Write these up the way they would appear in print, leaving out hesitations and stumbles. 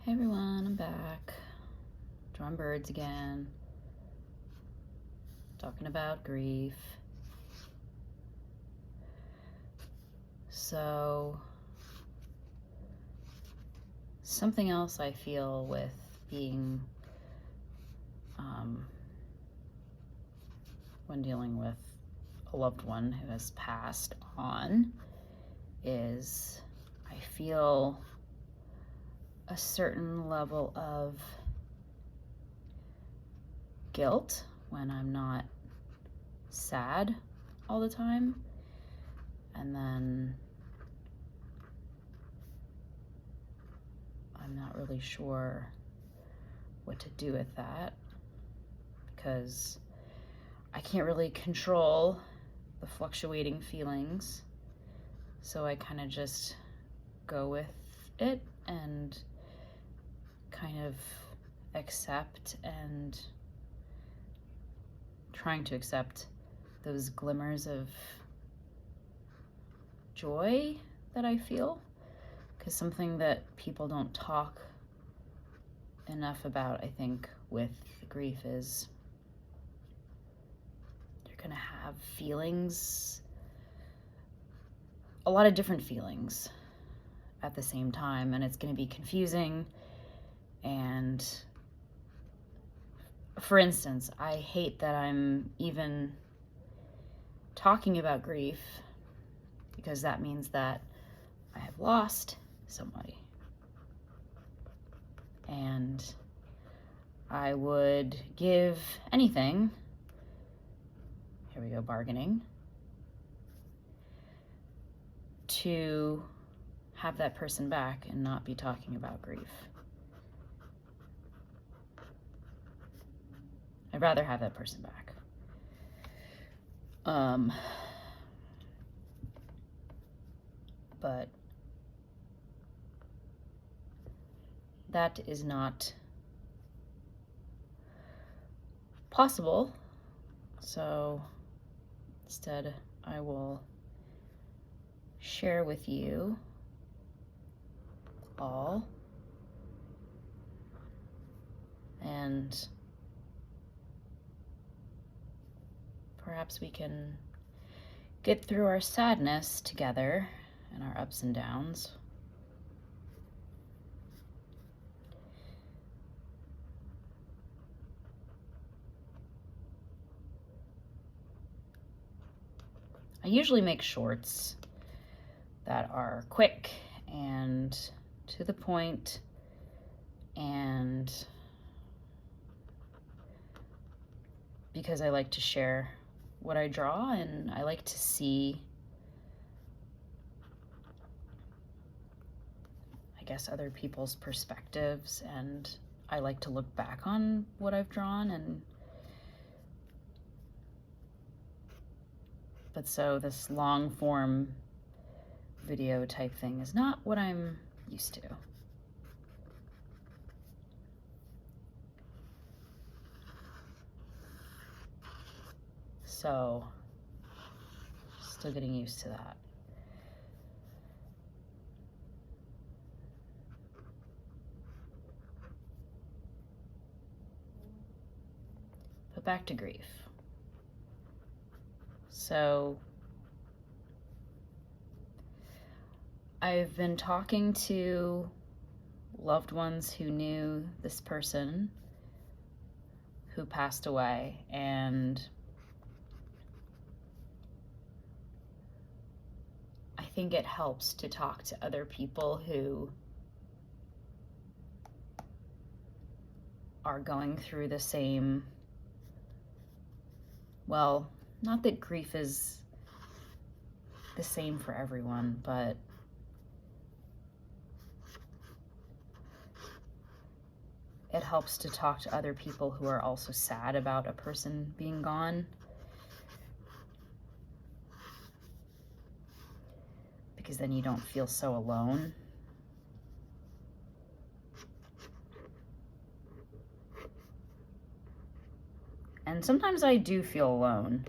Hey everyone, I'm back. Drawing birds again. Talking about grief. So, something else I feel with being, when dealing with a loved one who has passed on, is I feel a certain level of guilt when I'm not sad all the time. And then I'm not really sure what to do with that because I can't really control the fluctuating feelings. So I kind of just go with it and kind of accept and trying to accept those glimmers of joy that I feel. Because something that people don't talk enough about, I think, with grief is you're gonna have feelings, a lot of different feelings at the same time, and it's gonna be confusing. And for instance, I hate that I'm even talking about grief because that means that I have lost somebody. And I would give anything, here we go, bargaining, to have that person back and not be talking about grief. I'd rather have that person back. But that is not possible. So instead, I will share with you all, and perhaps we can get through our sadness together and our ups and downs. I usually make shorts that are quick and to the point, and because I like to share what I draw and I like to see, I guess, other people's perspectives, and I like to look back on what I've drawn. But so this long form video type thing is not what I'm used to. So, still getting used to that. But back to grief. So, I've been talking to loved ones who knew this person who passed away, and I think it helps to talk to other people who are going through the same, well, not that grief is the same for everyone, but it helps to talk to other people who are also sad about a person being gone. Because then you don't feel so alone. And sometimes I do feel alone.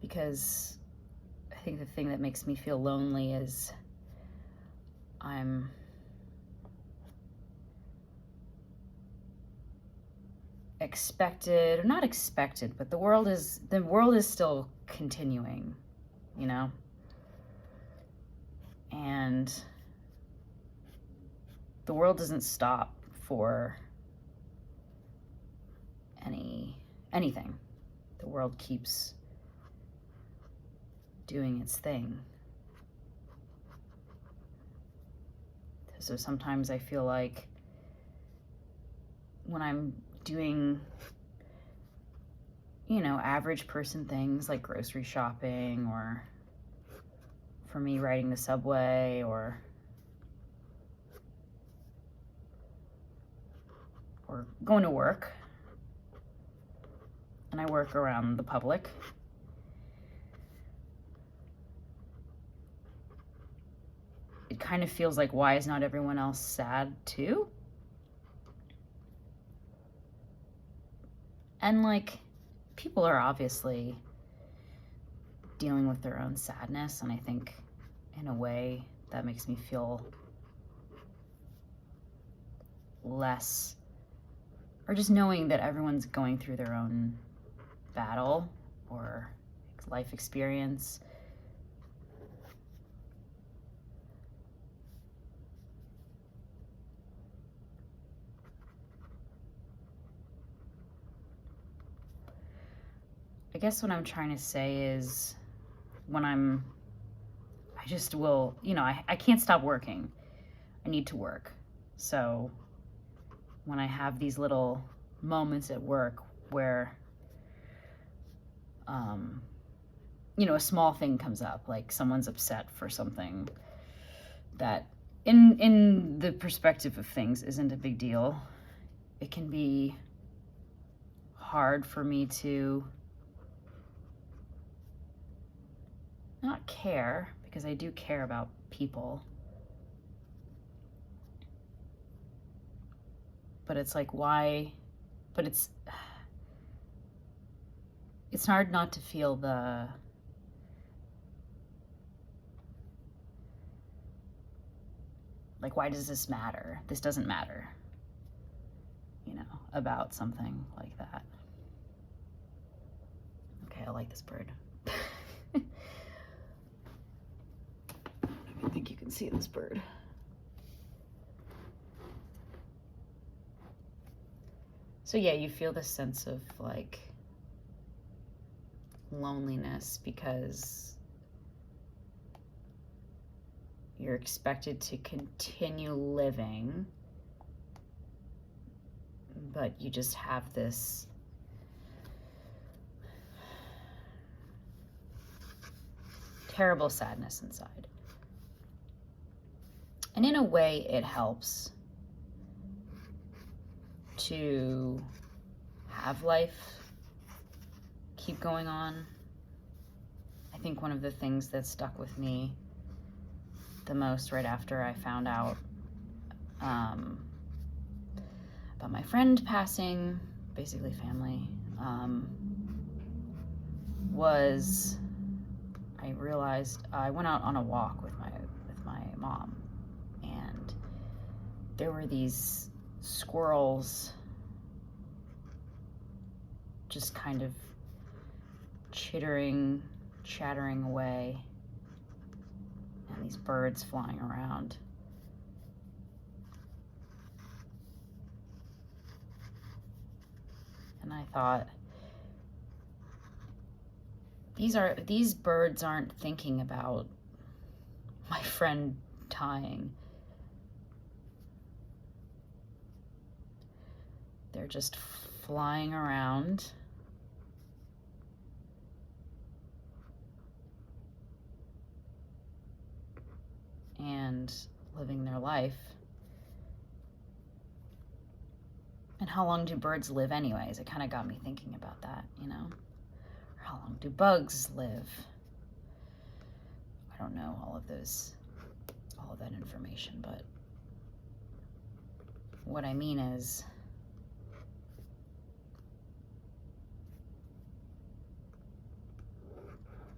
because I think the thing that makes me feel lonely is I'm expected, or not expected, but the world is still continuing, you know? And the world doesn't stop for anything. The world keeps doing its thing. So sometimes I feel like when I'm doing, average person things like grocery shopping, or for me riding the subway, or going to work, and I work around the public, it kind of feels like, why is not everyone else sad too? And like, people are obviously dealing with their own sadness, and I think in a way that makes me feel less, or just knowing that everyone's going through their own battle or life experience. I guess what I'm trying to say is, I can't stop working. I need to work. So when I have these little moments at work where, a small thing comes up, like someone's upset for something that in the perspective of things isn't a big deal, it can be hard for me to not care, because I do care about people, but it's like, why? But it's hard not to feel like, why does this matter? This doesn't matter, about something like that. Okay, I like this bird. I think you can see this bird. So yeah, you feel this sense of like loneliness because you're expected to continue living, but you just have this terrible sadness inside. And in a way, it helps to have life keep going on. I think one of the things that stuck with me the most right after I found out about my friend passing, basically family, was I realized I went out on a walk with my mom, and there were these squirrels just kind of chattering away, and these birds flying around. And I thought, these birds aren't thinking about my friend dying. They're just flying around and living their life. And how long do birds live anyways? It kind of got me thinking about that, Or how long do bugs live? I don't know all of that information, but what I mean is,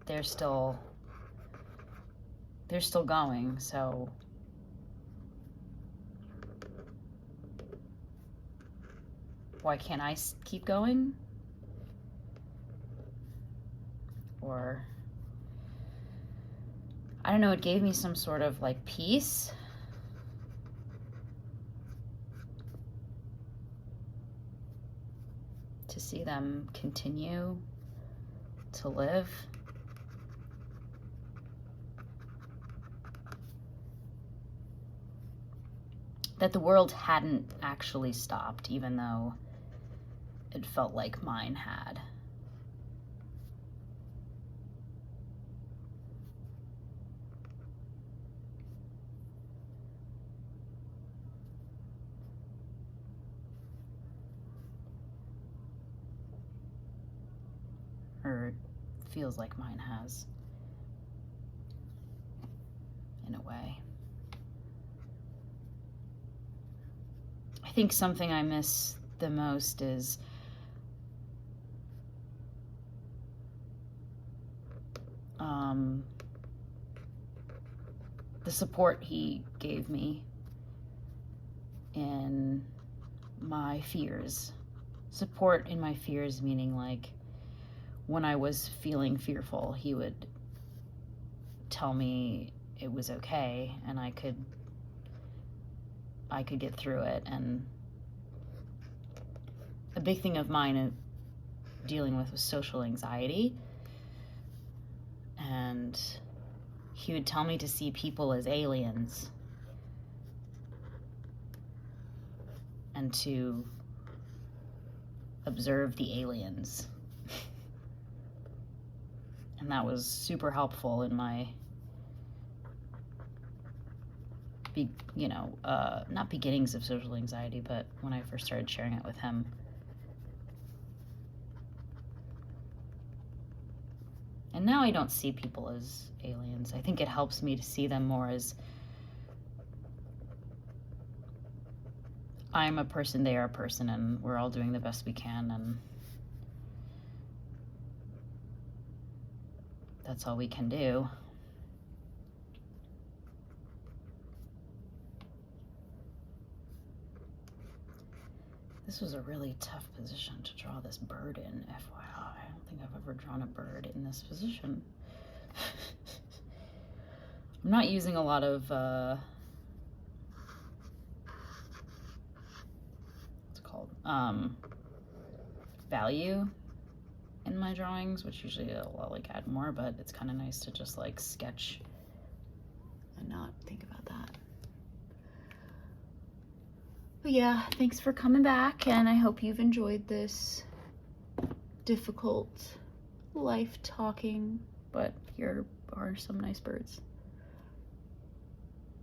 they're still going, so why can't I keep going? Or I don't know, it gave me some sort of like peace. To see them continue to live. That the world hadn't actually stopped, even though it felt like mine had. Or it feels like mine has, in a way. I think something I miss the most is the support he gave me in my fears. Support in my fears, meaning like when I was feeling fearful, he would tell me it was okay and I could get through it. And a big thing of mine dealing with was social anxiety. And he would tell me to see people as aliens and to observe the aliens. And that was super helpful in my, not beginnings of social anxiety, but when I first started sharing it with him. And now I don't see people as aliens. I think it helps me to see them more as I'm a person, they are a person, and we're all doing the best we can, and that's all we can do. This was a really tough position to draw this bird in, FYI. I don't think I've ever drawn a bird in this position. I'm not using a lot of, what's it called? Value in my drawings, which usually I'll like add more, but it's kind of nice to just like sketch and not think about that. But yeah, thanks for coming back, and I hope you've enjoyed this difficult life talking, but here are some nice birds.